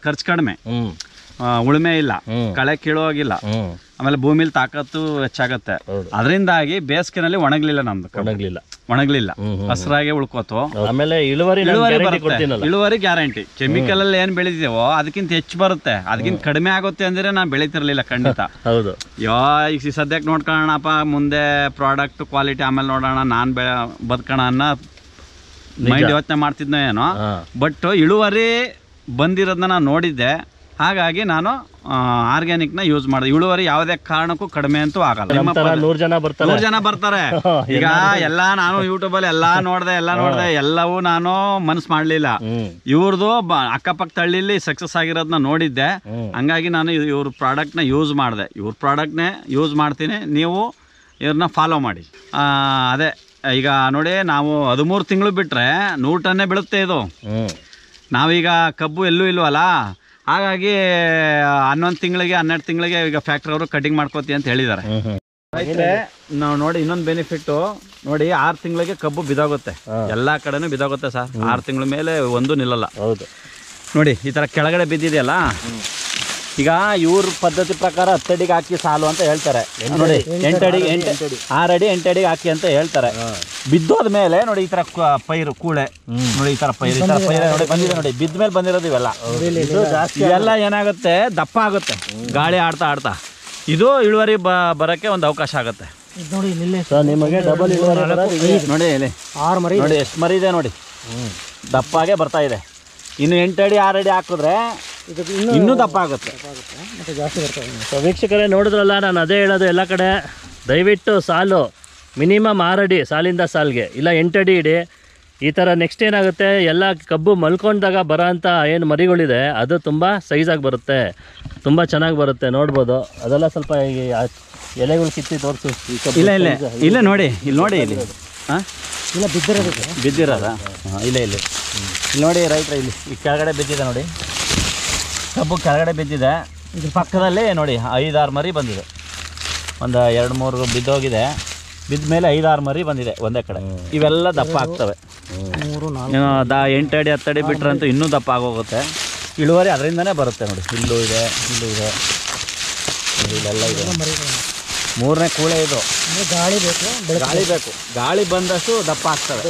ಖರ್ಚು ಕಡಿಮೆ, ಉಳುಮೆ ಇಲ್ಲ, ಕಳೆ ಕೀಳುವಾಗಿಲ್ಲ, ಆಮೇಲೆ ಭೂಮಿಲಿ ತಾಕತ್ತು ಹೆಚ್ಚಾಗತ್ತೆ. ಅದರಿಂದಾಗಿ ಬೇಸಿಗೆನಲ್ಲಿ ಒಣಗ್ಲಿಲ್ಲ ಹಸ್ರಾಗೆ ಉಳ್ಕೋತು. ಆಮೇಲೆ ಇಳುವರಿ ಗ್ಯಾರಂಟಿ. ಕೆಮಿಕಲ್ ಅಲ್ಲಿ ಏನ್ ಬೆಳಿತೀವೋ ಅದಕ್ಕಿಂತ ಹೆಚ್ಚು ಬರುತ್ತೆ, ಅದಕ್ಕಿಂತ ಕಡಿಮೆ ಆಗುತ್ತೆ ಅಂದ್ರೆ ನಾನು ಬೆಳಿತಿರ್ಲಿಲ್ಲ ಖಂಡಿತ. ಹೌದು. ಈಗ ಸದ್ಯಕ್ಕೆ ನೋಡ್ಕೊಳ್ಳೋಣಪ್ಪ, ಮುಂದೆ ಪ್ರಾಡಕ್ಟ್ ಕ್ವಾಲಿಟಿ ಆಮೇಲೆ ನೋಡೋಣ, ನಾನ್ ಬದುಕೋಣ ಅನ್ನೋ ಮೈಂಡ್ ಯೋಚನೆ ಮಾಡ್ತಿದ್ನೋ ಏನೋ. ಬಟ್ ಇಳುವರಿ ಬಂದಿರೋದನ್ನ ನಾನು ನೋಡಿದ್ದೆ, ಹಾಗಾಗಿ ನಾನು ಆರ್ಗ್ಯಾನಿಕ್ನ ಯೂಸ್ ಮಾಡಿದೆ. ಇಳುವರಿ ಯಾವುದೇ ಕಾರಣಕ್ಕೂ ಕಡಿಮೆ ಅಂತೂ ಆಗಲ್ಲ. 100 ಜನ ಬರ್ತಾರೆ. ಈಗ ಎಲ್ಲ ನಾನು ಯೂಟ್ಯೂಬಲ್ಲಿ ಎಲ್ಲ ನೋಡಿದೆ, ಎಲ್ಲವೂ ನಾನು ಮನಸ್ಸು ಮಾಡಲಿಲ್ಲ. ಇವ್ರದ್ದು ಅಕ್ಕಪಕ್ಕ ತಳ್ಳಿಲಿ ಸಕ್ಸಸ್ ಆಗಿರೋದನ್ನ ನೋಡಿದ್ದೆ, ಹಂಗಾಗಿ ನಾನು ಇವ್ರ ಪ್ರಾಡಕ್ಟ್ನ ಯೂಸ್ ಮಾಡಿದೆ. ಇವ್ರ ಪ್ರಾಡಕ್ಟ್ನೇ ಯೂಸ್ ಮಾಡ್ತೀನಿ, ನೀವು ಇವ್ರನ್ನ ಫಾಲೋ ಮಾಡಿ. ಅದೇ ಈಗ ನೋಡಿ, ನಾವು 13 ತಿಂಗಳು ಬಿಟ್ಟರೆ 100 ಟನ್ನೇ ಬೀಳುತ್ತೆ ಇದು. ನಾವೀಗ ಕಬ್ಬು ಎಲ್ಲೂ ಇಲ್ವಲ್ಲ, ಹಾಗಾಗಿ 11 ತಿಂಗಳಿಗೆ 12 ತಿಂಗಳಿಗೆ ಈಗ ಫ್ಯಾಕ್ಟ್ರಿ ಅವರು ಕಟಿಂಗ್ ಮಾಡ್ಕೋತಿ ಅಂತ ಹೇಳಿದ್ದಾರೆ. ನಾವು ನೋಡಿ ಇನ್ನೊಂದು ಬೆನಿಫಿಟ್ ನೋಡಿ, 6 ತಿಂಗಳಿಗೆ ಕಬ್ಬು ಬಿದೋಗುತ್ತೆ, ಎಲ್ಲಾ ಕಡೆನೂ ಬಿದೋಗುತ್ತೆ ಸರ್. 6 ತಿಂಗಳ ಮೇಲೆ ಒಂದು ನಿಲ್ಲಲ್ಲ. ಹೌದು ನೋಡಿ, ಈ ತರ ಕೆಳಗಡೆ ಬಿದ್ದಿದೆಯಲ್ಲ, ಈಗ ಇವ್ರ ಪದ್ಧತಿ ಪ್ರಕಾರ 10 ಅಡಿಗೆ ಹಾಕಿ ಸಾಲು ಅಂತ ಹೇಳ್ತಾರೆ ನೋಡಿ. 8 ಅಡಿ 6 ಅಡಿ 8 ಅಡಿಗೆ ಹಾಕಿ ಅಂತ ಹೇಳ್ತಾರೆ. ಬಿದ್ದೋದ ಮೇಲೆ ನೋಡಿ, ಈ ತರ ಪೈರು ಕೂಳೆ ನೋಡಿ, ಈ ತರ ಪೈರು ನೋಡಿ ಬಂದಿದೆ ನೋಡಿ, ಬಿದ್ದ ಮೇಲೆ ಬಂದಿರೋದು ಇವೆಲ್ಲ ಏನಾಗುತ್ತೆ, ದಪ್ಪ ಆಗುತ್ತೆ ಗಾಳಿ ಆಡ್ತಾ. ಇದು ಇಳುವರಿ ಬರಕ್ಕೆ ಒಂದು ಅವಕಾಶ ಆಗುತ್ತೆ ನಿಮಗೆ. ಡಬಲ್ ಇಳುವರಿ ನೋಡಿ, ಇಲ್ಲಿ 6 ಮರಿ ನೋಡಿ, ಎಷ್ಟು ಮರಿ ಇದೆ ನೋಡಿ, ದಪ್ಪಾಗೆ ಬರ್ತಾ ಇದೆ. ಇನ್ನು 8 ಅಡಿ 6 ಅಡಿ ಹಾಕಿದ್ರೆ ಇನ್ನೂ ದಪ್ಪ ಆಗುತ್ತೆ, ಮತ್ತೆ ಜಾಸ್ತಿ ಬರ್ತದೆ. ವೀಕ್ಷಕರೇ ನೋಡಿದ್ರಲ್ಲ, ನಾನು ಅದೇ ಹೇಳೋದು ಎಲ್ಲ ಕಡೆ, ದಯವಿಟ್ಟು ಸಾಲು ಮಿನಿಮಮ್ 6 ಅಡಿ ಸಾಲಿಂದ ಸಾಲಿಗೆ, ಇಲ್ಲ 8 ಅಡಿ ಇಡಿ. ಈ ಥರ ನೆಕ್ಸ್ಟ್ ಏನಾಗುತ್ತೆ, ಎಲ್ಲ ಕಬ್ಬು ಮಲ್ಕೊಂಡಾಗ ಬರೋ ಅಂಥ ಏನು ಮರಿಗಳಿದೆ ಅದು ತುಂಬ ಸೈಜಾಗಿ ಬರುತ್ತೆ, ತುಂಬ ಚೆನ್ನಾಗಿ ಬರುತ್ತೆ. ನೋಡ್ಬೋದು, ಅದೆಲ್ಲ ಸ್ವಲ್ಪ ಎಲೆಗಳು ಕಿತ್ತಿ ತೋರಿಸು. ಇಲ್ಲ ನೋಡಿ, ಇಲ್ಲಿ ಹಾಂ, ಇಲ್ಲ ಬಿದ್ದಿರೋದ ಇಲ್ಲಿ ನೋಡಿ ರೈತರ, ಇಲ್ಲಿ ಈ ಕೆಳಗಡೆ ಬಿದ್ದಿದೆ ನೋಡಿ, ಕಬ್ಬು ಕೆಳಗಡೆ ಬಿದ್ದಿದೆ. ಇದ್ರ ಪಕ್ಕದಲ್ಲಿ ನೋಡಿ 5-6 ಮರಿ ಬಂದಿದೆ, ಒಂದು 2-3 ಬಿದ್ದೋಗಿದೆ. ಬಿದ್ದ ಮೇಲೆ 5-6 ಮರಿ ಬಂದಿದೆ ಒಂದೇ ಕಡೆ. ಇವೆಲ್ಲ ದಪ್ಪ ಆಗ್ತವೆ. 8 ಅಡಿ 10 ಅಡಿ ಬಿಟ್ರಂತೂ ಇನ್ನೂ ದಪ್ಪ ಆಗೋಗುತ್ತೆ. ಇಳುವರಿ ಅದರಿಂದನೇ ಬರುತ್ತೆ ನೋಡಿ. ಇಲ್ಲೂ ಇದೆ, ಇಲ್ಲೆಲ್ಲ ಇದೆ. 3ನೇ ಕೂಳೆ ಇದು. ಗಾಳಿ ಬೇಕು, ಗಾಳಿ ಬಂದಷ್ಟು ದಪ್ಪ ಆಗ್ತವೆ.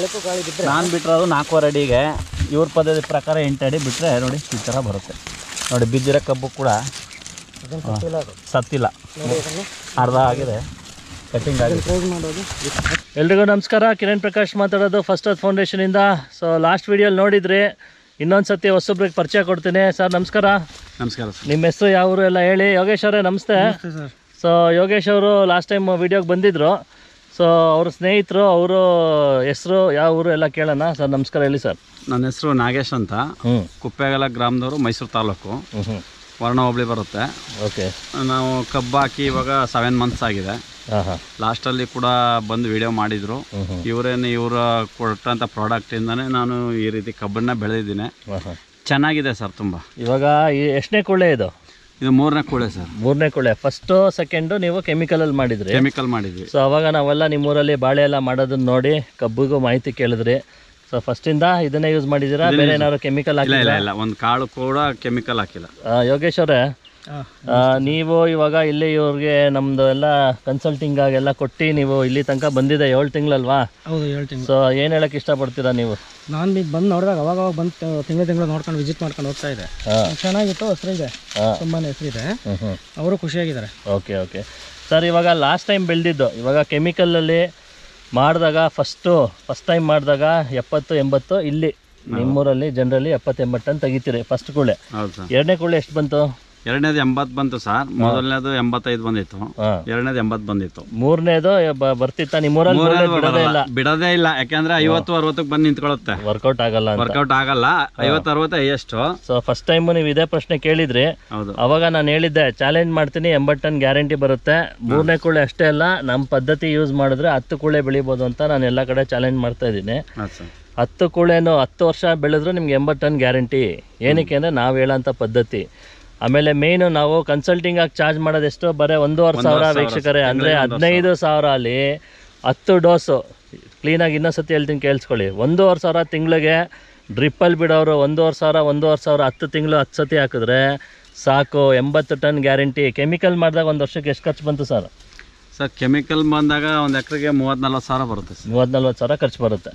ನಾನು ಬಿಟ್ಟಿರೋದು 4 ಅಡಿಗೆ. ಇವ್ರ ಪದ್ಧತಿ ಪ್ರಕಾರ 8 ಅಡಿ ಬಿಟ್ಟರೆ ನೋಡಿ ಈ ಥರ ಬರುತ್ತೆ ನೋಡಿ. ಬಿದ್ದಿರೋ ಕಬ್ಬು ಕೂಡ ಸತ್ತಿಲ್ಲ, ಅರ್ಧ ಆಗಿದೆ, ಕಟಿಂಗ್ ಆಗಿದೆ. ಎಲ್ರಿಗೂ ನಮಸ್ಕಾರ, ಕಿರಣ್ ಪ್ರಕಾಶ್ ಮಾತಾಡೋದು ಫಸ್ಟ್ ಅರ್ತ್ ಫೌಂಡೇಶನಿಂದ. ಸೊ ಲಾಸ್ಟ್ ವಿಡಿಯೋಲಿ ನೋಡಿದ್ರಿ, ಇನ್ನೊಂದು ಸತಿ ಹೊಸೊಬ್ರಿಗೆ ಪರಿಚಯ ಕೊಡ್ತೀನಿ. ಸರ್ ನಮಸ್ಕಾರ. ನಮಸ್ಕಾರ. ನಿಮ್ಮ ಹೆಸರು ಯಾವ ಊರು ಎಲ್ಲ ಹೇಳಿ. ಯೋಗೇಶ್ ಅವರೇ ನಮಸ್ತೆ. ಸೊ ಯೋಗೇಶ್ ಅವರು ಲಾಸ್ಟ್ ಟೈಮ್ ವಿಡಿಯೋಗೆ ಬಂದಿದ್ದರು. ಸೊ ಅವ್ರ ಸ್ನೇಹಿತರು, ಅವರು ಹೆಸರು ಯಾವ ಊರು ಎಲ್ಲ ಕೇಳೋಣ. ಸರ್ ನಮಸ್ಕಾರ ಹೇಳಿ. ಸರ್ ನನ್ನ ಹೆಸರು ನಾಗೇಶ್ ಅಂತ, ಕುಪ್ಪೆಗಲ ಗ್ರಾಮದವರು, ಮೈಸೂರು ತಾಲೂಕು, ವರ್ಣ ಹೋಬಳಿ ಬರುತ್ತೆ. ಓಕೆ. ನಾವು ಕಬ್ಬು ಹಾಕಿ ಇವಾಗ 7 ಮಂತ್ಸ್ ಆಗಿದೆ. ಲಾಸ್ಟಲ್ಲಿ ಕೂಡ ಬಂದು ವಿಡಿಯೋ ಮಾಡಿದ್ರು. ಇವ್ರ ಕೊಟ್ಟಂಥ ಪ್ರಾಡಕ್ಟಿಂದನೇ ನಾನು ಈ ರೀತಿ ಕಬ್ಬನ್ನ ಬೆಳೆದಿದ್ದೀನಿ. ಚೆನ್ನಾಗಿದೆ ಸರ್ ತುಂಬ. ಇವಾಗ ಎಷ್ಟನೇ ಕೂಳೆ ಇದು? ಇದು 3ನೇ ಕೂಳೆ ಸರ್. 3ನೇ ಕೂಳೆ. ಫಸ್ಟು ಸೆಕೆಂಡು ನೀವು ಕೆಮಿಕಲಲ್ಲಿ ಮಾಡಿದ್ವಿ. ಸೊ ಅವಾಗ ನಾವೆಲ್ಲ ನಿಮ್ಮೂರಲ್ಲಿ ಬಾಳೆ ಎಲ್ಲ ಮಾಡೋದನ್ನ ನೋಡಿ ಕಬ್ಬಿಗೂ ಮಾಹಿತಿ ಕೇಳಿದ್ರಿ. ಸೊ ಫಸ್ಟಿಂದ ಇದನ್ನೇ ಯೂಸ್ ಮಾಡಿದ್ದೀರಾ, ಬೇರೆ ಏನಾದ್ರು ಕೆಮಿಕಲ್ ಹಾಕಿಲ್ಲ? ಇಲ್ಲ, ಒಂದು ಕಾಳು ಕೂಡ ಕೆಮಿಕಲ್ ಹಾಕಿಲ್ಲ. ಯೋಗೇಶ್ ಅವರೇ, ನೀವು ಇವಾಗ ಇಲ್ಲಿ ಇವ್ರಿಗೆ ನಮ್ದು ಎಲ್ಲ ಕನ್ಸಲ್ಟಿಂಗ್ ಆಗೆಲ್ಲ ಕೊಟ್ಟು ನೀವು ಇಲ್ಲಿ ತನಕ ಬಂದಿದೆ 7 ತಿಂಗಳಲ್ವಾ? ಹೌದು, 7 ತಿಂಗಳು. ಸೊ ಏನು ಹೇಳಕ್ಕೆ ಇಷ್ಟಪಡ್ತೀರಾ ನೀವು? ನಾನು ಈಗ ಬಂದು ನೋಡಿದಾಗ ಅವಾಗ ಬಂದು ತಿಂಗಳು ನೋಡ್ಕೊಂಡು ವಿಸಿಟ್ ಮಾಡ್ಕೊಂಡು ಹೋಗ್ತಾ ಇದೆ. ಚೆನ್ನಾಗಿತ್ತು, ಹೆಸರಿದೆ, ತುಂಬಾ ಹೆಸರಿದೆ, ಅವರು ಖುಷಿಯಾಗಿದ್ದಾರೆ. ಓಕೆ ಸರ್, ಇವಾಗ ಲಾಸ್ಟ್ ಟೈಮ್ ಬೆಳೆದಿದ್ದು, ಇವಾಗ ಕೆಮಿಕಲಲ್ಲಿ ಮಾಡಿದಾಗ ಫಸ್ಟ್ ಟೈಮ್ ಮಾಡಿದಾಗ 70-80 ಇಲ್ಲಿ ನಿಮ್ಮೂರಲ್ಲಿ ಜನರಲಿ 70-80 ಟನ್ ತೆಗಿತೀರಿ ಫಸ್ಟ್ ಕೂಳೆ. 2ನೇ ಕೂಳೆ ಎಷ್ಟು ಬಂತು? 2ನೇದು 80 ಬಂತು ಸರ್. ಮೊದಲನೇದು 85 ಬಂದಿತ್ತು, 2ನೇದು 80 ಬಂದಿತ್ತು. 3ನೇದು ಬರ್ತಿತ್ತ ನಿಮ್ಮೂರಲ್ಲಿ? ಬಿಡೋದೇ ಇಲ್ಲ, ಯಾಕಂದ್ರೆ 50-60 ಬಂದು ನಿಂತ್ಕೊಳ್ಳುತ್ತೆ. ವರ್ಕೌಟ್ ಆಗಲ್ಲ 50-60 ಎಷ್ಟು. ಸೊ ಫಸ್ಟ್ ಟೈಮ್ ನೀವು ಇದೇ ಪ್ರಶ್ನೆ ಕೇಳಿದ್ರಿ. ಅವಾಗ ನಾನು ಹೇಳಿದ್ದೆ, ಚಾಲೆಂಜ್ ಮಾಡ್ತೀನಿ, 80 ಟನ್ ಗ್ಯಾರಂಟಿ ಬರುತ್ತೆ. 3ನೇ ಕೂಳೆ ಅಷ್ಟೇ ಅಲ್ಲ, ನಮ್ಮ ಪದ್ಧತಿ ಯೂಸ್ ಮಾಡಿದ್ರೆ 10 ಕೂಳೆ ಬೆಳಿಬೋದು ಅಂತ ನಾನು ಎಲ್ಲ ಕಡೆ ಚಾಲೆಂಜ್ ಮಾಡ್ತಾ ಇದ್ದೀನಿ. 10 ಕೂಳೆನು 10 ವರ್ಷ ಬೆಳೆದ್ರು ನಿಮ್ಗೆ 80 ಟನ್ ಗ್ಯಾರಂಟಿ. ಏನಕ್ಕೆ ಅಂದರೆ ನಾವು ಹೇಳೋಂಥ ಪದ್ಧತಿ. ಆಮೇಲೆ ಮೇಯ್ನು ನಾವು ಕನ್ಸಲ್ಟಿಂಗ್ ಆಗಿ ಚಾರ್ಜ್ ಮಾಡೋದೆಷ್ಟು, ಬರೀ 1,500 ವೀಕ್ಷಕರೇ. ಅಂದರೆ 15,000 ಅಲ್ಲಿ 10 ಡೋಸು ಕ್ಲೀನಾಗಿ ಇನ್ನೊಂದು ಸತಿ ಹೇಳ್ತೀನಿ ಕೇಳಿಸ್ಕೊಳ್ಳಿ. 1,500 ತಿಂಗಳಿಗೆ ಡ್ರಿಪ್ಪಲ್ಲಿ ಬಿಡೋರು 1,500 10 ತಿಂಗಳು 10 ಸತಿ ಹಾಕಿದ್ರೆ ಸಾಕು 80 ಟನ್ ಗ್ಯಾರಂಟಿ. ಕೆಮಿಕಲ್ ಮಾಡಿದಾಗ ಒಂದು ವರ್ಷಕ್ಕೆ ಎಷ್ಟು ಖರ್ಚು ಬಂತು ಸರ್? ಸರ್ ಕೆಮಿಕಲ್ ಬಂದಾಗ ಒಂದು ಎಕರೆಗೆ 30-40 ಸಾವಿರ ಬರುತ್ತೆ. 30-40 ಸಾವಿರ ಖರ್ಚು ಬರುತ್ತೆ.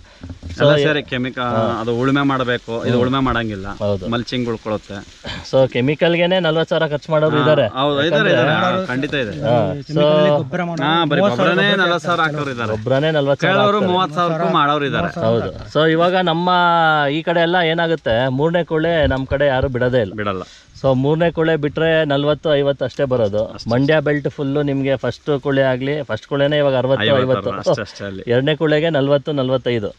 ಸರಿ ಕೆಮಿಕಲ್ ಅದು ಉಳುಮೆ ಮಾಡಬೇಕು, ಇದು ಉಳುಮೆ ಮಾಡಂಗಿಲ್ಲ. ಹೌದು, ಮಲ್ಚಿಂಗ್ ಉಳ್ಕೊಳ್ಳುತ್ತೆ. ಸೊ ಕೆಮಿಕಲ್ಗೆನೆ 40 ಸಾವಿರ ಖರ್ಚು ಮಾಡೋರು ಇದ್ದಾರೆ. ಖಂಡಿತ ಇದೆ. ಸೊ ಬರೀ ಗೊಬ್ಬರನೇ 40 ಸಾವಿರ ಹಾಕೋರು ಇದ್ದಾರೆ, ಗೊಬ್ಬರನೇ 40 ಸಾವಿರ 30 ಸಾವಿರಕ್ಕೂ ಮಾಡೋರು ಇದ್ದಾರೆ. ಹೌದು. ಸೊ ಇವಾಗ ನಮ್ಮ ಈ ಕಡೆ ಎಲ್ಲ ಏನಾಗುತ್ತೆ, 3ನೇ ಕುಳೆ ನಮ್ಮ ಕಡೆ ಯಾರು ಬಿಡಲ್ಲ. ಸೊ 3ನೇ ಕುಳೆ ಬಿಟ್ರೆ 40-50 ಅಷ್ಟೇ ಬರೋದು. ಮಂಡ್ಯ ಬೆಲ್ಟ್ ಫುಲ್ಲು ನಿಮಗೆ ಫಸ್ಟ್ ಕುಳೆ ಆಗಲಿ, ಫಸ್ಟ್ ಕುಳೆನೇ ಇವಾಗ 60-50, 2ನೇ ಕುಳೆಗೆ 40-45.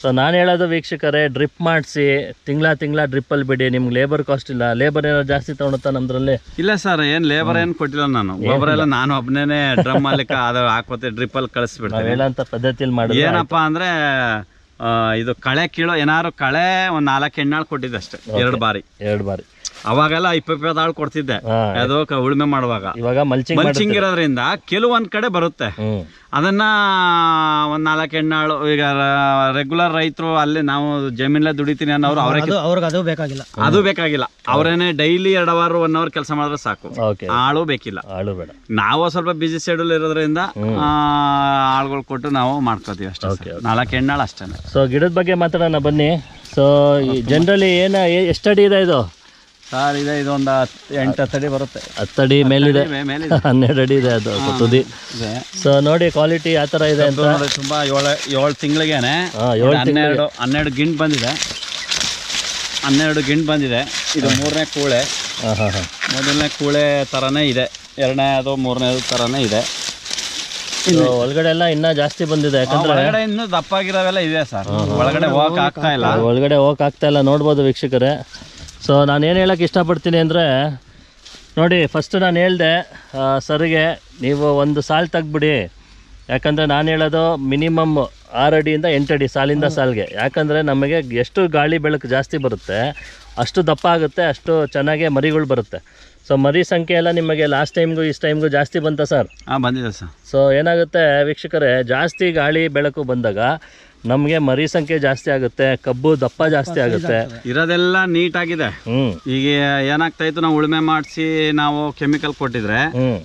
ಸೊ ನಾನು ಹೇಳೋದು ವೀಕ್ಷಕರೇ, ಡ್ರಿಪ್ ಮಾಡಿಸಿ ತಿಂಗಳ ಡ್ರಿಪ್ಪಲ್ಲಿ ಬಿಡಿ, ನಿಮ್ಗೆ ಲೇಬರ್ ಕಾಸ್ಟ್ ಇಲ್ಲ. ಲೇಬರ್ ಏನೋ ಜಾಸ್ತಿ ತಗೊಳುತ್ತಾ ನಮ್ದ್ರಲ್ಲಿ? ಇಲ್ಲ ಸರ್, ಏನ್ ಲೇಬರ್ ಏನ್ ಕೊಟ್ಟಿಲ್ಲ ನಾನು. ಗೊಬ್ಬರ ಎಲ್ಲ ನಾನು ಒಬ್ಬನೇ ಡ್ರಮ್ ಮಾಲೀಕ ಅದು ಹಾಕೋತೆ ಡ್ರಿಪ್ಪಲ್ಲಿ ಕಳಿಸ್ಬಿಡ್ತೀನಿ. ಹೇಳಂತ ಪದ್ಧತಿಯಲ್ಲಿ ಮಾಡಿ ಏನಪ್ಪಾ ಅಂದ್ರೆ ಇದು ಕಳೆ ಕೀಳೋ ಏನಾರು ಕಳೆ ಒಂದ್ 4 ಹೆಣ್ಣಾಳು ಕೊಟ್ಟಿದ್ದೆ ಅಷ್ಟೇ, 2 ಬಾರಿ. ಅವಾಗೆಲ್ಲ 20 ಆಳು ಕೊಡ್ತಿದ್ದೆ ಅದು ಉಳುಮೆ ಮಾಡುವಾಗ. ಇವಾಗ ಮಲ್ಚಿಂಗ್ ಇರೋದ್ರಿಂದ ಕೆಲವೊಂದ್ ಕಡೆ ಬರುತ್ತೆ, ಅದನ್ನ ಒಂದ್ 4 ಹೆಣ್ಣಾಳು. ಈಗ ರೆಗ್ಯುಲರ್ ರೈತರು ಅಲ್ಲಿ ನಾವು ಜಮೀನಲ್ಲೇ ದುಡಿತೀನಿ ಅನ್ನೋರು ಅದು ಬೇಕಾಗಿಲ್ಲ. ಅವ್ರೇನೆ ಡೈಲಿ 2 ಅವರ್ 1 ಅವರ್ ಕೆಲಸ ಮಾಡಿದ್ರೆ ಸಾಕು, ಆಳು ಬೇಕಿಲ್ಲ. ನಾವು ಸ್ವಲ್ಪ ಬಿಸಿ ಶೆಡ್ಯೂಲ್ ಇರೋದ್ರಿಂದ ಆಳುಗಳು ಕೊಟ್ಟು ನಾವು ಮಾಡ್ಕೋತೀವಿ ಅಷ್ಟೇ, 4 ಹೆಣ್ಣಾಳು ಅಷ್ಟೇ. ಸೊ ಗಿಡದ ಬಗ್ಗೆ ಮಾತಾಡೋಣ ಬನ್ನಿ. ಸೊ ಜನರಲಿ ಎಷ್ಟು ಅಡಿ ಇದೆ ಇದು ಸರ್? ಇದೊಂದು 8-10 ಅಡಿ ಬರುತ್ತೆ. 10 ಅಡಿ ಮೇಲಿದೆ, 12 ಅಡಿ ಇದೆ ಅದು ತುದಿ. ಸೊ ನೋಡಿ ಕ್ವಾಲಿಟಿ ಯಾವ ಥರ ಇದೆ ಅಂತ. ತುಂಬ 7 ತಿಂಗಳಿಗೇನೆ 12 ಗಿಂಟ್ ಬಂದಿದೆ. 12 ಗಿಂಟ್ ಬಂದಿದೆ. ಇದು 3ನೇ ಕೂಳೆ. ಮೊದಲನೇ ಕೂಳೆ ಥರನೇ ಇದೆ, 2ನೇದು 3ನೇದು ಥರನೇ ಇದೆ. ಒಳಗಡೆ ಎಲ್ಲ ಇನ್ನ ಜಾಸ್ತಿ ಬಂದಿದೆ, ಯಾಕಂದ್ರೆ ಒಳಗಡೆ ಇನ್ನೂ ದಪ್ಪಾಗಿರೋವೆಲ್ಲ ಇದೆ ಸರ್. ಒಳಗಡೆ ಹೋಗಕ್ ಆಗ್ತಾ ಇಲ್ಲ, ನೋಡ್ಬೋದು ವೀಕ್ಷಕರೇ. ಸೊ ನಾನೇನು ಹೇಳೋಕ್ಕೆ ಇಷ್ಟಪಡ್ತೀನಿ ಅಂದರೆ, ನೋಡಿ ಫಸ್ಟ್ ನಾನು ಹೇಳಿದೆ ಸರ್ಗೆ, ನೀವು ಒಂದು ಸಾಲು ತೆಗ್ಬಿಡಿ. ಯಾಕಂದರೆ ನಾನು ಹೇಳೋದು ಮಿನಿಮಮ್ 6 ಅಡಿಯಿಂದ 8 ಅಡಿ ಸಾಲಿಂದ ಸಾಲಿಗೆ. ಯಾಕಂದರೆ ನಮಗೆ ಎಷ್ಟು ಗಾಳಿ ಬೆಳಕು ಜಾಸ್ತಿ ಬರುತ್ತೆ ಅಷ್ಟು ದಪ್ಪ ಆಗುತ್ತೆ, ಅಷ್ಟು ಚೆನ್ನಾಗೆ ಮರಿಗಳು ಬರುತ್ತೆ. ಸೊ ಮರಿ ಸಂಖ್ಯೆ ಎಲ್ಲ ನಿಮಗೆ ಲಾಸ್ಟ್ ಟೈಮ್ಗೂ ಈ ಟೈಮ್ಗೂ ಜಾಸ್ತಿ ಬಂತಾ ಸರ್? ಬಂದಿದೆ ಸರ್. ಸೊ ಏನಾಗುತ್ತೆ ವೀಕ್ಷಕರೇ, ಜಾಸ್ತಿ ಗಾಳಿ ಬೆಳಕು ಬಂದಾಗ ನಮಗೆ ಮರಿ ಸಂಖ್ಯೆ ಜಾಸ್ತಿ ಆಗುತ್ತೆ, ಕಬ್ಬು ದಪ್ಪ ಜಾಸ್ತಿ ಆಗುತ್ತೆ. ಇರೋದೆಲ್ಲ ನೀಟಾಗಿದೆ. ಈಗ ಏನಾಗ್ತಾ ಇತ್ತು, ನಾವು ಉಳುಮೆ ಮಾಡಿಸಿ ನಾವು ಕೆಮಿಕಲ್ ಕೊಟ್ಟಿದ್ರೆ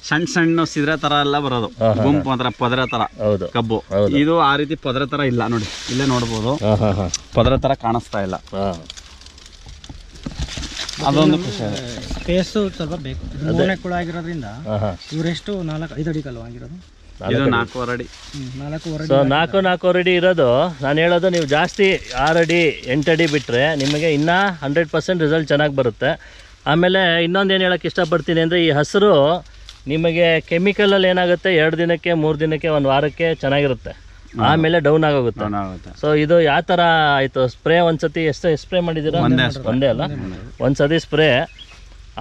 ಸಣ್ಣ ಸಿದ್ರೆ ತರ ಎಲ್ಲ ಬರೋದು, ಗುಂಪು ಮಾತ್ರ ಪೊದರೆ ತರ ಕಬ್ಬು. ಇದು ಆ ರೀತಿ ಪೊದರೆ ತರ ಇಲ್ಲ, ನೋಡಿ ಇಲ್ಲೇ ನೋಡ್ಬೋದು, ಪೊದರೆ ತರ ಕಾಣಿಸ್ತಾ ಇಲ್ಲ. ಅದೊಂದು ಪೇಸು ಸ್ವಲ್ಪ ಬೇಕು. 3ನೇ ಕುಳ ಆಗಿರೋದ್ರಿಂದ ಇವರೆಷ್ಟು 4-5 ಅಡಿ ಕಲ್ವಾಗಿರೋದು. ಇದು 4.5 ಅಡಿ. 4.25 ಅಡಿ ಇರೋದು. ನಾನು ಹೇಳೋದು, ನೀವು ಜಾಸ್ತಿ 6 ಅಡಿ 8 ಅಡಿ ಬಿಟ್ಟರೆ ನಿಮಗೆ ಇನ್ನೂ 100% ರಿಸಲ್ಟ್ ಚೆನ್ನಾಗಿ ಬರುತ್ತೆ. ಆಮೇಲೆ ಇನ್ನೊಂದು ಏನು ಹೇಳೋಕ್ಕೆ ಇಷ್ಟಪಡ್ತೀನಿ ಅಂದರೆ, ಈ ಹಸಿರು ನಿಮಗೆ ಕೆಮಿಕಲಲ್ಲಿ ಏನಾಗುತ್ತೆ, 2 ದಿನಕ್ಕೆ 3 ದಿನಕ್ಕೆ 1 ವಾರಕ್ಕೆ ಚೆನ್ನಾಗಿರುತ್ತೆ, ಆಮೇಲೆ ಡೌನ್ ಆಗೋಗುತ್ತೆ. ಸೊ ಇದು ಯಾವ ಥರ ಆಯಿತು, ಸ್ಪ್ರೇ ಒಂದ್ಸತಿ ಎಷ್ಟು ಸ್ಪ್ರೇ ಮಾಡಿದ್ದೀರಾ? ಒಂದೇ ಅಲ್ಲ, ಒಂದ್ಸತಿ ಸ್ಪ್ರೇ,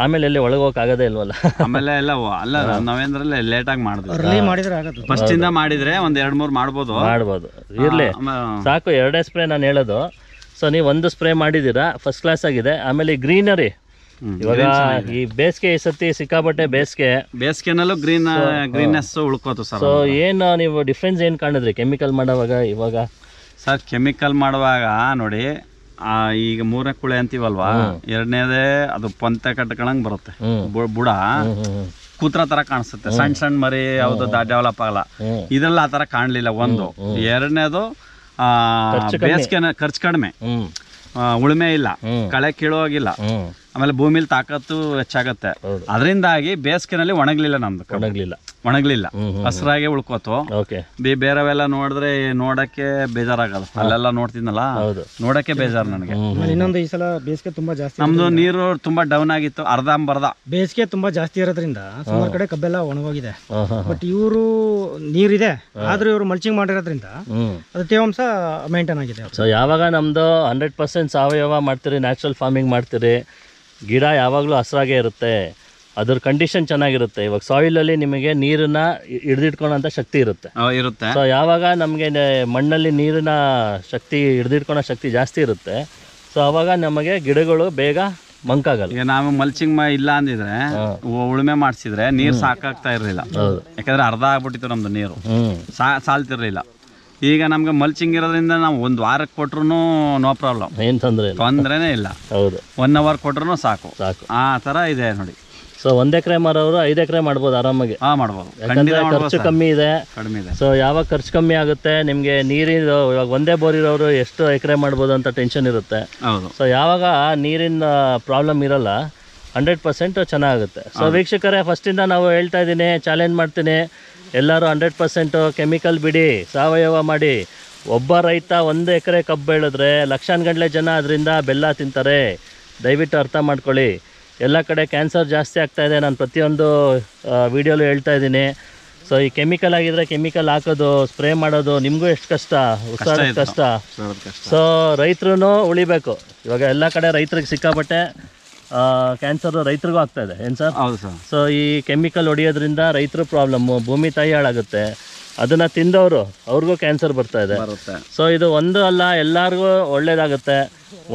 ಆಮೇಲೆ ಎಲ್ಲಿ ಒಳಗೆ ಹೋಗಕ್ಕಾಗದೇ ಇಲ್ವಲ್ಲ. ಆಮೇಲೆ ಎಲ್ಲ ಅಲ್ಲ, ನಾವೇಂದ್ರಲ್ಲಿ ಲೇಟಾಗಿ ಮಾಡಿದ್ರೆ ಫಸ್ಟ್ ಇಂದ ಮಾಡಿದ್ರೆ ಒಂದು 2-3 ಮಾಡ್ಬೋದು. ಇರ್ಲಿ ಸಾಕು, 2 ಸ್ಪ್ರೇ ನಾನು ಹೇಳೋದು. ಸೊ ನೀವು 1 ಸ್ಪ್ರೇ ಮಾಡಿದ್ದೀರಾ, ಫಸ್ಟ್ ಕ್ಲಾಸ್ ಆಗಿದೆ. ಆಮೇಲೆ ಗ್ರೀನರಿ ಇವಾಗ ಈ ಬೇಸಿಗೆ ಈ ಸತಿ ಸಿಕ್ಕಾಪಟ್ಟೆ ಬೇಸಿಗೆನಲ್ಲೂ ಗ್ರೀನ್ನೆಸ್ ಉಳ್ಕೋತು ಸರ್. ಸೊ ಏನು ನೀವು ಡಿಫ್ರೆನ್ಸ್ ಏನು ಕಾಣಿದ್ರಿ ಕೆಮಿಕಲ್ ಮಾಡುವಾಗ ಇವಾಗ? ಸರ್ ಕೆಮಿಕಲ್ ಮಾಡುವಾಗ ನೋಡಿ, ಈಗ 3ನೇ ಕುಳೆ ಅಂತೀವಲ್ವಾ, 2ನೇದೇ ಅದು ಪೊಂತೆ ಕಟ್ಕೊಳಂಗ್ ಬರುತ್ತೆ, ಬುಡ ಕೂತ್ರ ತರ ಕಾಣಿಸುತ್ತೆ, ಸಣ್ಣ ಮರಿ ಯಾವ್ದು ಡೆವಲಪ್ ಆಗಲ್ಲ. ಇದ್ರಲ್ಲಿ ಆ ತರ ಕಾಣ್ಲಿಲ್ಲ. 1 2ನೇದು ಬೇಸಿಗೆ ಖರ್ಚು ಕಡಿಮೆ, ಉಳುಮೆ ಇಲ್ಲ, ಕಳೆ ಕೀಳೋಗಿಲ್ಲ, ಆಮೇಲೆ ಭೂಮಿಲಿ ತಾಕತ್ತು ಹೆಚ್ಚಾಗತ್ತೆ. ಅದರಿಂದಾಗಿ ಬೇಸಿಗೆನಲ್ಲಿ ಒಣಗ್ಲಿಲ್ಲ, ನಮ್ದು ಒಣಗ್ಲಿಲ್ಲ, ಹಸ್ರಾಗೆ ಉಳ್ಕೋತು. ಬೇರೆವೆಲ್ಲ ನೋಡಿದ್ರೆ ನೋಡಕ್ಕೆ ಬೇಜಾರಾಗದು. ಅಲ್ಲೆಲ್ಲ ನೋಡ್ತಿದ್ನಲ್ಲ, ನೋಡಕ್ಕೆ ಬೇಜಾರು ನನಗೆ. ಇನ್ನೊಂದು ಈ ಸಲ ಬೇಸಿಗೆ ತುಂಬಾ ಜಾಸ್ತಿ, ನಮ್ದು ನೀರು ತುಂಬಾ ಡೌನ್ ಆಗಿತ್ತು, ಅರ್ಧಂಬರ್ಧ. ಬೇಸಿಗೆ ತುಂಬಾ ಜಾಸ್ತಿ ಇರೋದ್ರಿಂದ ಸುಮಾರು ಕಡೆ ಕಬ್ಬೆಲ್ಲ ಒಣಗೋಗಿದೆ. ಬಟ್ ಇವರು ನೀರಿದೆ, ಆದ್ರೂ ಇವರು ಮಲ್ಚಿಂಗ್ ಮಾಡಿರೋದ್ರಿಂದ ಅದು ತೇವಾಂಶ ಮೇಂಟೈನ್ ಆಗಿದೆ. ಸೊ ಯಾವಾಗ ನಮ್ದು 100% ಸಾವಯವ ಮಾಡ್ತೀರಿ, ನ್ಯಾಚುರಲ್ ಫಾರ್ಮಿಂಗ್ ಮಾಡ್ತೀರಿ, ಗಿಡ ಯಾವಾಗಲೂ ಹಸ್ರಾಗೇ ಇರುತ್ತೆ, ಅದ್ರ ಕಂಡೀಷನ್ ಚೆನ್ನಾಗಿರುತ್ತೆ. ಇವಾಗ ಸಾಯಿಲಲ್ಲಿ ನಿಮಗೆ ನೀರನ್ನ ಹಿಡಿದಿಟ್ಕೊಳ್ಳೋಂಥ ಶಕ್ತಿ ಇರುತ್ತೆ. ಸೊ ಯಾವಾಗ ನಮಗೆ ಮಣ್ಣಲ್ಲಿ ನೀರಿನ ಶಕ್ತಿ ಹಿಡಿದಿಟ್ಕೊಳ್ಳೋ ಶಕ್ತಿ ಜಾಸ್ತಿ ಇರುತ್ತೆ, ಸೊ ಅವಾಗ ನಮಗೆ ಗಿಡಗಳು ಬೇಗ ಮಂಕಾಗಲ್ಲ. ಈಗ ನಾವು ಮಲ್ಚಿಂಗ್ ಇಲ್ಲ ಅಂದಿದ್ರೆ, ಉಳುಮೆ ಮಾಡಿಸಿದ್ರೆ ನೀರು ಸಾಕಾಗ್ತಾ ಇರಲಿಲ್ಲ. ಯಾಕಂದ್ರೆ ಅರ್ಧ ಆಗ್ಬಿಟ್ಟಿತ್ತು ನಮ್ದು ನೀರು, ಸಾಲ್ತಿರ್ಲಿಲ್ಲ. ಈಗ ನಮ್ಗೆ ಮಲ್ಚಿಂಗ್ ಇರೋದ್ರಿಂದ ನಾವು ಒಂದು ವಾರಕ್ಕೆ ಕೊಟ್ರು ನೋ ಪ್ರಾಬ್ಲಮ್, ಏನು ತೊಂದರೆನೇ ಇಲ್ಲ. ಹೌದು, 1 ಅವರ್ ಕೊಟ್ರು ಸಾಕು ಸಾಕು. ಆ ಥರ ಇದೆ ನೋಡಿ. ಸೊ 1 ಎಕರೆ ಮಾರೋರು 5 ಎಕರೆ ಮಾಡ್ಬೋದು ಆರಾಮಾಗಿ. ಮಾಡ್ಬೋದು, ಯಾಕಂದ್ರೆ ಖರ್ಚು ಕಮ್ಮಿ ಇದೆ. ಕಡಿಮೆ ಇದೆ. ಸೊ ಯಾವಾಗ ಖರ್ಚು ಕಮ್ಮಿ ಆಗುತ್ತೆ ನಿಮಗೆ ನೀರಿನ, ಇವಾಗ ಒಂದೇ ಬೋರ್ ಇರೋರು ಎಷ್ಟು ಎಕರೆ ಮಾಡ್ಬೋದು ಅಂತ ಟೆನ್ಷನ್ ಇರುತ್ತೆ. ಹೌದು. ಸೊ ಯಾವಾಗ ನೀರಿನ ಪ್ರಾಬ್ಲಮ್ ಇರಲ್ಲ 100% ಚೆನ್ನಾಗುತ್ತೆ. ಸೊ ವೀಕ್ಷಕರೇ, ಫಸ್ಟಿಂದ ನಾವು ಹೇಳ್ತಾ ಇದ್ದೀನಿ, ಚಾಲೆಂಜ್ ಮಾಡ್ತೀನಿ, ಎಲ್ಲರೂ 100% ಕೆಮಿಕಲ್ ಬಿಡಿ, ಸಾವಯವ ಮಾಡಿ. ಒಬ್ಬ ರೈತ 1 ಎಕರೆ ಕಬ್ಬು ಬೆಳೆದ್ರೆ ಲಕ್ಷಾನುಗಟ್ಟಲೆ ಜನ ಅದರಿಂದ ಬೆಲ್ಲ ತಿಂತಾರೆ. ದಯವಿಟ್ಟು ಅರ್ಥ ಮಾಡ್ಕೊಳ್ಳಿ. ಎಲ್ಲ ಕಡೆ ಕ್ಯಾನ್ಸರ್ ಜಾಸ್ತಿ ಆಗ್ತಾಯಿದೆ, ನಾನು ಪ್ರತಿಯೊಂದು ವಿಡಿಯೋಲು ಹೇಳ್ತಾ ಇದ್ದೀನಿ. ಸೊ ಈ ಕೆಮಿಕಲ್ ಆಗಿದ್ರೆ ಕೆಮಿಕಲ್ ಹಾಕೋದು, ಸ್ಪ್ರೇ ಮಾಡೋದು ನಿಮಗೂ ಎಷ್ಟು ಕಷ್ಟ, ಉತ್ಸಾಹದ ಕಷ್ಟ. ಸೊ ರೈತರು ಉಳಿಬೇಕು. ಇವಾಗ ಎಲ್ಲ ಕಡೆ ರೈತರಿಗೆ ಸಿಕ್ಕಾಪಟ್ಟೆ ಕ್ಯಾನ್ಸರ್ ರೈತರಿಗೂ ಆಗ್ತಾಯಿದೆ, ಏನು ಸರ್? ಹೌದು ಸರ್. ಸೊ ಈ ಕೆಮಿಕಲ್ ಹೊಡಿಯೋದ್ರಿಂದ ರೈತರ ಪ್ರಾಬ್ಲಮ್ಮು, ಭೂಮಿ ತಾಯಿ ಹಾಳಾಗುತ್ತೆ. ಅದನ್ನು ತಿಂದವರು ಅವ್ರಿಗೂ ಕ್ಯಾನ್ಸರ್ ಬರ್ತಾ ಇದೆ. ಸೊ ಇದು ಒಂದು ಅಲ್ಲ, ಎಲ್ಲರಿಗೂ ಒಳ್ಳೇದಾಗುತ್ತೆ.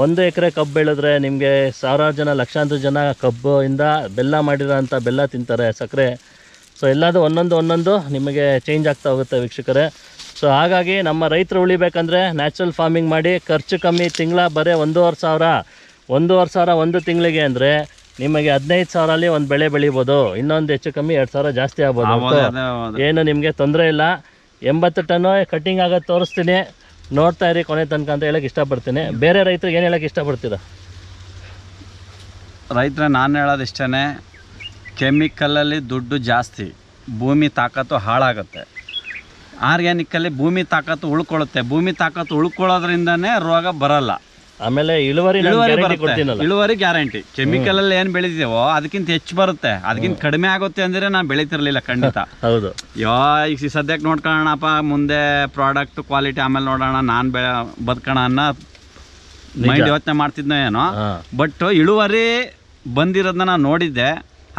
1 ಎಕರೆ ಕಬ್ಬು ಬೆಳೆದ್ರೆ ನಿಮಗೆ ಸಾವಿರಾರು ಜನ, ಲಕ್ಷಾಂತರ ಜನ ಕಬ್ಬು ಇಂದ ಬೆಲ್ಲ ಮಾಡಿರೋಂಥ ಬೆಲ್ಲ ತಿಂತಾರೆ, ಸಕ್ಕರೆ. ಸೊ ಎಲ್ಲದು ಒಂದೊಂದು ನಿಮಗೆ ಚೇಂಜ್ ಆಗ್ತಾ ಹೋಗುತ್ತೆ ವೀಕ್ಷಕರೇ. ಸೊ ಹಾಗಾಗಿ ನಮ್ಮ ರೈತರು ಉಳಿಬೇಕಂದ್ರೆ ನ್ಯಾಚುರಲ್ ಫಾರ್ಮಿಂಗ್ ಮಾಡಿ, ಖರ್ಚು ಕಮ್ಮಿ, ತಿಂಗಳ ಬರೀ 1,500 1 ತಿಂಗಳಿಗೆ ಅಂದರೆ ನಿಮಗೆ 15,000 ಅಲ್ಲಿ ಒಂದು ಬೆಳೆ ಬೆಳಿಬೋದು. ಇನ್ನೊಂದು ಹೆಚ್ಚು ಕಮ್ಮಿ 2,000 ಜಾಸ್ತಿ ಆಗ್ಬೋದು. ಏನು ನಿಮಗೆ ತೊಂದರೆ ಇಲ್ಲ. 80 ಟನ್ನು ಕಟ್ಟಿಂಗ್ ಆಗೋದು ತೋರಿಸ್ತೀನಿ, ನೋಡ್ತಾ ಇರಿ ಕೊನೆ ತನಕ ಅಂತ ಹೇಳಕ್ಕೆ ಇಷ್ಟಪಡ್ತೀನಿ. ಬೇರೆ ರೈತರಿಗೆ ಏನು ಹೇಳಕ್ಕೆ ಇಷ್ಟಪಡ್ತೀರಾ? ರೈತರ ನಾನು ಹೇಳೋದು ಇಷ್ಟೇ, ಕೆಮಿಕಲಲ್ಲಿ ದುಡ್ಡು ಜಾಸ್ತಿ, ಭೂಮಿ ತಾಕತ್ತು ಹಾಳಾಗುತ್ತೆ. ಆರ್ಗ್ಯಾನಿಕಲ್ಲಿ ಭೂಮಿ ತಾಕತ್ತು ಉಳ್ಕೊಳ್ಳುತ್ತೆ. ಭೂಮಿ ತಾಕತ್ತು ಉಳ್ಕೊಳ್ಳೋದ್ರಿಂದನೇ ರೋಗ ಬರಲ್ಲ. ಆಮೇಲೆ ಇಳುವರಿ ಗ್ಯಾರಂಟಿ. ಕೆಮಿಕಲ್ ಅಲ್ಲಿ ಏನ್ ಬೆಳಿತೀವೋ ಅದಕ್ಕಿಂತ ಹೆಚ್ಚು ಬರುತ್ತೆ, ಅದಕ್ಕಿಂತ ಕಡಿಮೆ ಆಗುತ್ತೆ ಅಂದ್ರೆ ನಾನು ಬೆಳಿತಿರ್ಲಿಲ್ಲ ಖಂಡಿತ. ಹೌದು. ಈಗ ಸದ್ಯಕ್ಕೆ ನೋಡ್ಕೊಳ್ಳೋಣಪ್ಪ, ಮುಂದೆ ಪ್ರಾಡಕ್ಟ್ ಕ್ವಾಲಿಟಿ ಆಮೇಲೆ ನೋಡೋಣ, ನಾನು ಬದುಕೋಣ ಅನ್ನೋ ಮೈಂಡ್ ಯೋಚನೆ ಮಾಡ್ತಿದ್ನೋ ಏನೋ. ಬಟ್ ಇಳುವರಿ ಬಂದಿರೋದನ್ನ ನಾನು ನೋಡಿದ್ದೆ,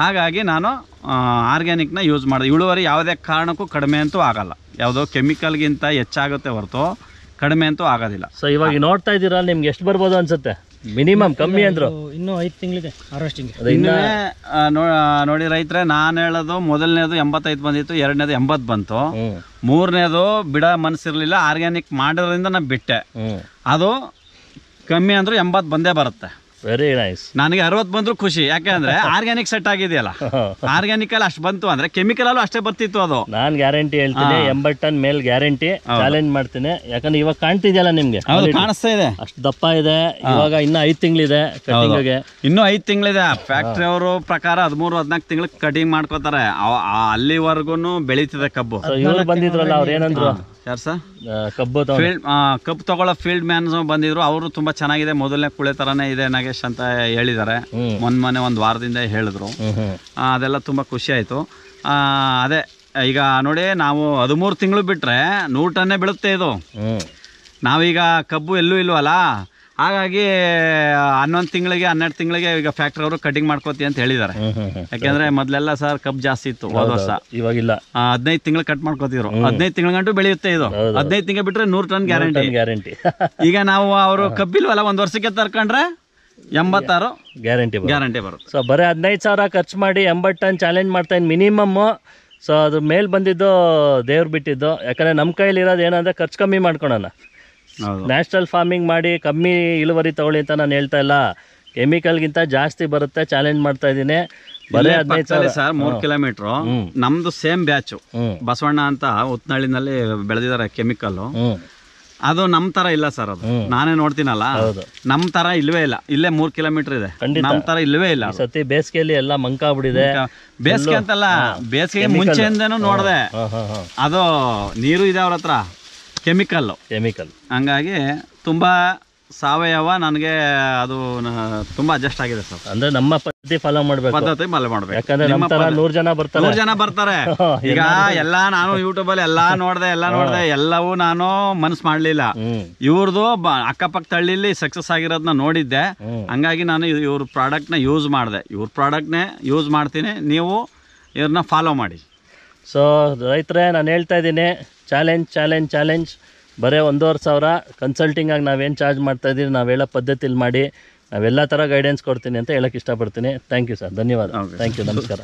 ಹಾಗಾಗಿ ನಾನು ಆರ್ಗ್ಯಾನಿಕ್ನ ಯೂಸ್ ಮಾಡಿದೆ. ಇಳುವರಿ ಯಾವುದೇ ಕಾರಣಕ್ಕೂ ಕಡಿಮೆ ಅಂತೂ ಆಗಲ್ಲ, ಯಾವುದೋ ಕೆಮಿಕಲ್ಗಿಂತ ಹೆಚ್ಚಾಗುತ್ತೆ ಹೊರತು ಕಡಿಮೆ ಅಂತೂ ಆಗೋದಿಲ್ಲ. ಸೊ ಇವಾಗ ನೋಡ್ತಾ ಇದ್ದೀರಾ, ನಿಮ್ಗೆ ಎಷ್ಟು ಬರ್ಬೋದು ಅನ್ಸುತ್ತೆ ಮಿನಿಮಮ್? ಕಮ್ಮಿ ಅಂದ್ರು ಇನ್ನೂ 5 ತಿಂಗಳಿಗೆ ಹಾರ್ವೆಸ್ಟಿಂಗ್. ನೋಡಿ ರೈತರೆ, ನಾನು ಹೇಳೋದು ಮೊದಲನೇದು 85 ಬಂದಿತ್ತು, 2ನೇದು 80 ಬಂತು, 3ನೇದು ಬಿಡ ಮನಸ್ಸಿರ್ಲಿಲ್ಲ. ಆರ್ಗ್ಯಾನಿಕ್ ಮಾಡೋದ್ರಿಂದ ನಾನು ಬಿಟ್ಟೆ. ಅದು ಕಮ್ಮಿ ಅಂದ್ರೂ 80 ಬಂದೇ ಬರುತ್ತೆ. Very nice. ನನಗೆ 60 ಬಂದ್ರು ಖುಷಿ, ಯಾಕಂದ್ರೆ ಆರ್ಗ್ಯಾನಿಕ್ ಸೆಟ್ ಆಗಿದೆಯಲ್ಲ. ಆರ್ಗ್ಯಾನಿಕಲ್ ಅಷ್ಟು ಬಂತು ಅಂದ್ರೆ ಕೆಮಿಕಲ್ ಅಲ್ಲೂ ಅಷ್ಟೇ ಬರ್ತಿತ್ತು. ಅದು ನಾನು ಗ್ಯಾರಂಟಿ ಹೇಳ್ತೀನಿ, 80 ಟನ್ ಮೇಲ್ ಗ್ಯಾರಂಟಿ ಚಾಲೆಂಜ್ ಮಾಡ್ತೀನಿ. ಯಾಕಂದ್ರೆ ಇವಾಗ ಕಾಣ್ತಿದ್ಯಲ್ಲ ನಿಮ್ಗೆ, ಕಾಣಿಸ್ತಾ ಇದೆ, ಅಷ್ಟು ದಪ್ಪ ಇದೆ. ಇವಾಗ ಇನ್ನ 5 ತಿಂಗಳಿದೆ ಕಟಿಂಗ್ಗೆ, ಇನ್ನೂ 5 ತಿಂಗಳಿದೆ. ಫ್ಯಾಕ್ಟ್ರಿ ಅವರು ಪ್ರಕಾರ 13-14 ತಿಂಗಳು ಕಟಿಂಗ್ ಮಾಡ್ಕೋತಾರೆ. ಅಲ್ಲಿವರೆಗೂ ಬೆಳೀತಿದೆ ಕಬ್ಬು. ಇವರು ಬಂದಿದ್ರಲ್ಲ, ಅವ್ರು ಏನಂದ್ರು? ಯಾರು ಸರ್? ಕಬ್ಬು ತಗೊಳ್ಳೋ ಫೀಲ್ಡ್ ಮ್ಯಾನ್ ಬಂದಿದ್ರು. ಅವರು ತುಂಬಾ ಚೆನ್ನಾಗಿದೆ, ಮೊದಲನೇ ಕುಳೆ ತರಾನೇ ಇದೆ ನಾಗೇಶ್ ಅಂತ ಹೇಳಿದ್ದಾರೆ. ಮೊನ್ನೆ 1 ವಾರದಿಂದ ಹೇಳಿದ್ರು. ಅದೆಲ್ಲ ತುಂಬಾ ಖುಷಿ ಆಯ್ತು. ಅದೇ ಈಗ ನೋಡಿ, ನಾವು 13 ತಿಂಗಳು ಬಿಟ್ರೆ 100 ಟನ್ನೇ ಬೀಳುತ್ತೆ ಇದು. ನಾವೀಗ ಕಬ್ಬು ಎಲ್ಲೂ ಇಲ್ವಲ್ಲ, ಹಾಗಾಗಿ 11 ತಿಂಗಳಿಗೆ 12 ತಿಂಗಳಿಗೆ ಈಗ ಫ್ಯಾಕ್ಟ್ರಿ ಅವರು ಕಟಿಂಗ್ ಮಾಡ್ಕೋತಿ ಅಂತ ಹೇಳಿದ್ದಾರೆ. ಯಾಕೆಂದ್ರೆ ಮೊದಲೆಲ್ಲ ಸರ್ ಕಬ್ಬು ಜಾಸ್ತಿ ಇತ್ತು, ಹೋದ ವರ್ಷ. ಇವಾಗಿಲ್ಲ, 15 ತಿಂಗಳು ಕಟ್ ಮಾಡ್ಕೋತಿದ್ರು. 15 ತಿಂಗಳ ಗಂಟು ಬೆಳೆಯುತ್ತೆ ಇದು. 15 ತಿಂಗಳು ಬಿಟ್ರೆ 100 ಟನ್ ಗ್ಯಾರಂಟಿ. ಈಗ ನಾವು ಅವರು ಕಬ್ಬಿಲ್ವಲ್ಲ, 1 ವರ್ಷಕ್ಕೆ ತರ್ಕೊಂಡ್ರೆ 86 ಗ್ಯಾರಂಟಿ ಬರುತ್ತೆ. ಸೊ ಬರೀ 15,000 ಖರ್ಚು ಮಾಡಿ 80 ಟನ್ ಚಾಲೆಂಜ್ ಮಾಡ್ತಾ ಇದ್ದೀನಿ ಮಿನಿಮಮ್. ಸೊ ಅದು ಮೇಲೆ ಬಂದಿದ್ದು ದೇವ್ರು ಬಿಟ್ಟಿದ್ದು. ಯಾಕಂದರೆ ನಮ್ಮ ಕೈಲಿ ಇರೋದು ಏನಂದರೆ ಖರ್ಚು ಕಮ್ಮಿ ಮಾಡ್ಕೊಳೋಣ. ನ್ಯಾಚುರಲ್ ಫಾರ್ಮಿಂಗ್ ಮಾಡಿ ಕಮ್ಮಿ ಇಳುವರಿ ತಗೊಳ್ಳಿ ಅಂತ ನಾನು ಹೇಳ್ತಾ ಇಲ್ಲ, ಕೆಮಿಕಲ್ಗಿಂತ ಜಾಸ್ತಿ ಬರುತ್ತೆ. ಚಾಲೆಂಜ್ ಮಾಡ್ತಾ ಇದ್ದೀನಿ. ಬರೀ 15,000 ಸರ್, 3 ಕಿಲೋಮೀಟರ್ ನಮ್ದು ಸೇಮ್ ಬ್ಯಾಚು ಬಸವಣ್ಣ ಅಂತ ಉತ್ನಳ್ಳಿನಲ್ಲಿ ಬೆಳೆದಿದ್ದಾರೆ ಕೆಮಿಕಲ್. ಅದು ನಮ್ಮ ತರ ಇಲ್ಲ ಸರ್. ಅದು ನಾನೇ ನೋಡ್ತೀನಲ್ಲ, ನಮ್ಮ ತರ ಇಲ್ವೇ ಇಲ್ಲ. ಇಲ್ಲೇ 3 ಕಿಲೋಮೀಟರ್ ಇದೆ, ನಮ್ಮ ತರ ಇಲ್ವೇ ಇಲ್ಲ. ಸತಿ ಬೇಸಿಗೆಯಲ್ಲಿ ಎಲ್ಲ ಮಂಕಾಗ್ಬಿಟ್ಟಿದೆ. ಬೇಸಿಗೆ ಅಂತಲ್ಲ, ಬೇಸಿಗೆ ಮುಂಚೆಯಿಂದನೂ ನೋಡಿದೆ. ಅದು ನೀರು ಇದೆ ಅವ್ರ ಹತ್ರ, ಕೆಮಿಕಲ್. ಹಂಗಾಗಿ ತುಂಬಾ ಸಾವಯವ ನನಗೆ ಅದು ತುಂಬಾ ಅಡ್ಜಸ್ಟ್ ಆಗಿದೆ ಸರ್. ಅಂದ್ರೆ ನಮ್ಮ ಪದ್ಧತಿ ಫಾಲೋ ಮಾಡ್ಬೇಕು, ಯಾಕಂದ್ರೆ ನಮ್ಮ ತರ 100 ಜನ ಬರ್ತಾರೆ. ಈಗ ಎಲ್ಲಾ ನಾನು ಯೂಟ್ಯೂಬ್ ಅಲ್ಲಿ ಎಲ್ಲಾ ನೋಡ್ದೆ, ಎಲ್ಲವೂ ನಾನು ಮನಸ್ಸು ಮಾಡ್ಲಿಲ್ಲ. ಇವ್ರದ್ದು ಅಕ್ಕಪಕ್ಕ ತಳ್ಳಿಲಿ ಸಕ್ಸಸ್ ಆಗಿರೋದನ್ನ ನೋಡಿದ್ದೆ. ಹಂಗಾಗಿ ನಾನು ಇವ್ರ ಪ್ರಾಡಕ್ಟ್ ನ ಯೂಸ್ ಮಾಡಿದೆ. ಇವ್ರ ಪ್ರಾಡಕ್ಟ್ ನೇ ಯೂಸ್ ಮಾಡ್ತೀನಿ, ನೀವು ಇವ್ರನ್ನ ಫಾಲೋ ಮಾಡಿ. ಸೊ ರೈತರೇ, ನಾನು ಹೇಳ್ತಾ ಇದ್ದೀನಿ, ಚಾಲೆಂಜ್ ಬರೀ 1,500 ಕನ್ಸಲ್ಟಿಂಗಾಗಿ ನಾವೇನು ಚಾರ್ಜ್ ಮಾಡ್ತಾಯಿದ್ದೀವಿ, ನಾವು ಹೇಳೋ ಪದ್ಧತಿಲಿ ಮಾಡಿ ನಾವೆಲ್ಲ ಥರ ಗೈಡೆನ್ಸ್ ಕೊಡ್ತೀನಿ ಅಂತ ಹೇಳೋಕ್ಕೆ ಇಷ್ಟಪಡ್ತೀನಿ. ಥ್ಯಾಂಕ್ ಯು ಸರ್, ಧನ್ಯವಾದ. ಥ್ಯಾಂಕ್ ಯು, ನಮಸ್ಕಾರ.